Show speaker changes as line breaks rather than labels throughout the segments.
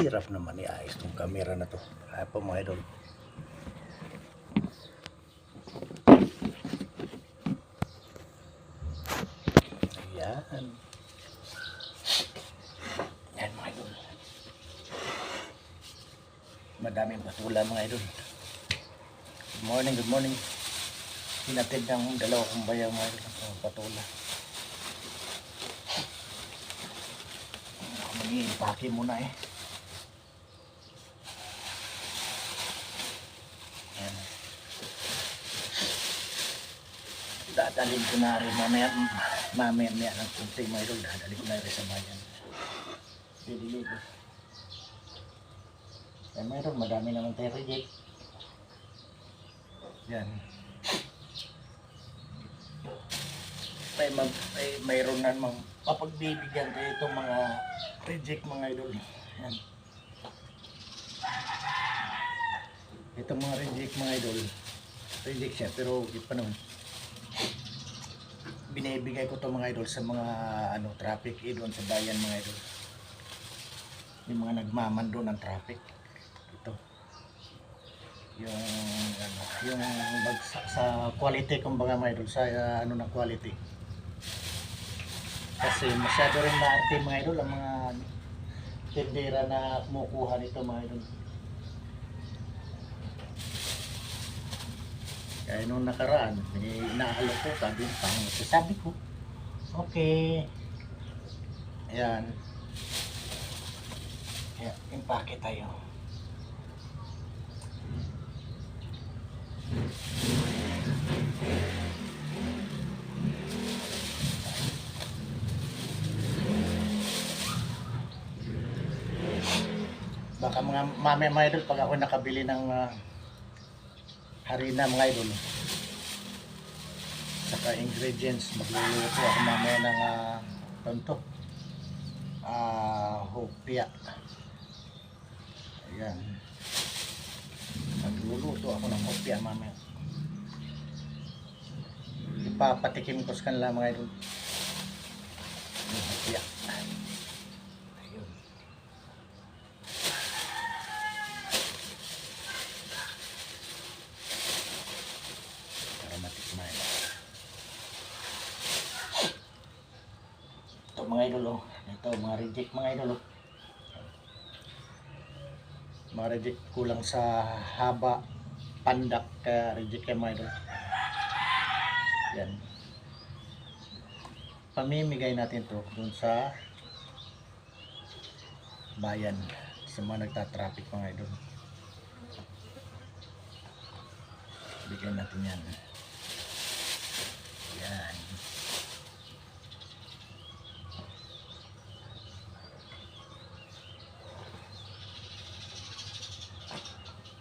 hirap naman iayos tong camera na to. Kaya po mga idol. Ayan. Ayan mga idol. Madaming patula mga idol. Good morning, good morning. Hinatid ng dalawa kong bayaw mga idol ng patula. Mag-i-impake muna eh. Ayan. Dadalhin ko na rin mamaya ng kunti mga idol. Dadalhin ko na rin sa bayan. Dili-dili. Ayan mga idol, madami naman tayo reject. Yan. Mayroon na namang papagbibigyan tayo itong mga reject mga idol. Yan. Itong mga reject mga idol. Reject siya pero pa naman. Binibigay ko itong mga idol sa mga traffic doon sa bayan mga idol. Yung mga nagmamando ng traffic. Ito. Yung sa quality kumbaga mga idol sa ng quality. Kasi masyado rin maarte mga idol ang mga tindera na kumukuha nito mga idol. Kaya nung nakaraan, inaalok ko, sabi ko, okay. Ayan. Kaya, impake tayo. Baka mamaya mga idol, pag ako nakabili ng harina mga idol saka ingredients, magluluto ako mamaya ng hopia. Ayan, magluluto ako ng hopia mamaya. Ipapatikim ko sa kanila mga idol yung hopia. Ayun. Ito mga idol, ito mga reject mga idol, mga reject kulang sa haba pandak kaya reject kayo mga idol. Yan, pamimigay natin to dun sa bayan sa mga nagtatraffic mga idol. Bigyan natin yan. Yan.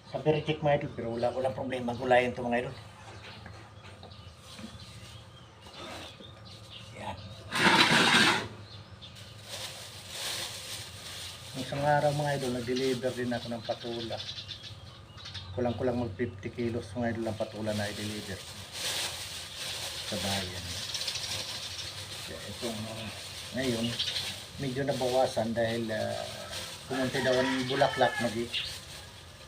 Sabi reject mga idol, pero walang problema gulayan ito mga idol. Yan. Isang araw mga idol, nag-deliver din ako ng patula. Kulang-kulang mag 50 kilos mga idol ng patula na i-deliver sa bayan. Kaya itong ngayon, medyo nabawasan dahil pumunti daw ang bulaklak,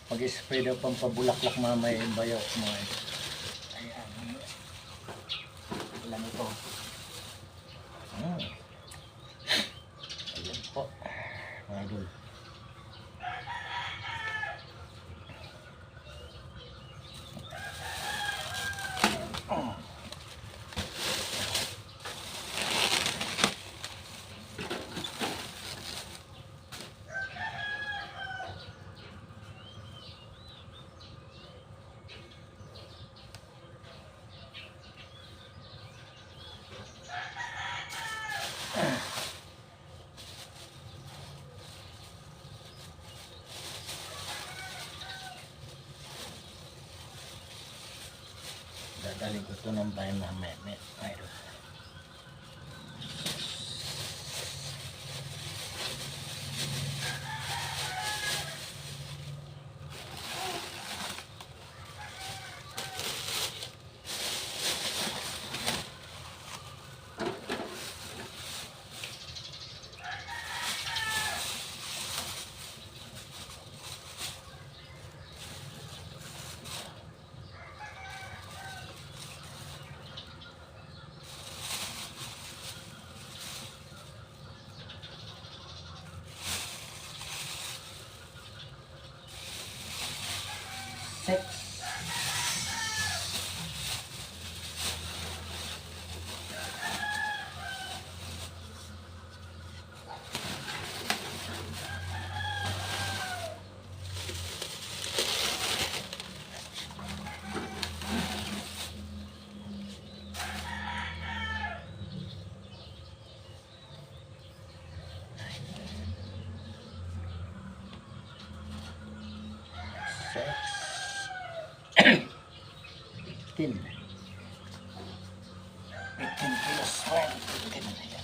mag-spray daw pang pabulaklak mamaya yung bayaw mga idol. Ayan. Ilan ito? Ayan po mga idol. Dadalhin ko ito ng bayan mamaya idol. 15 kilos. Well, 15.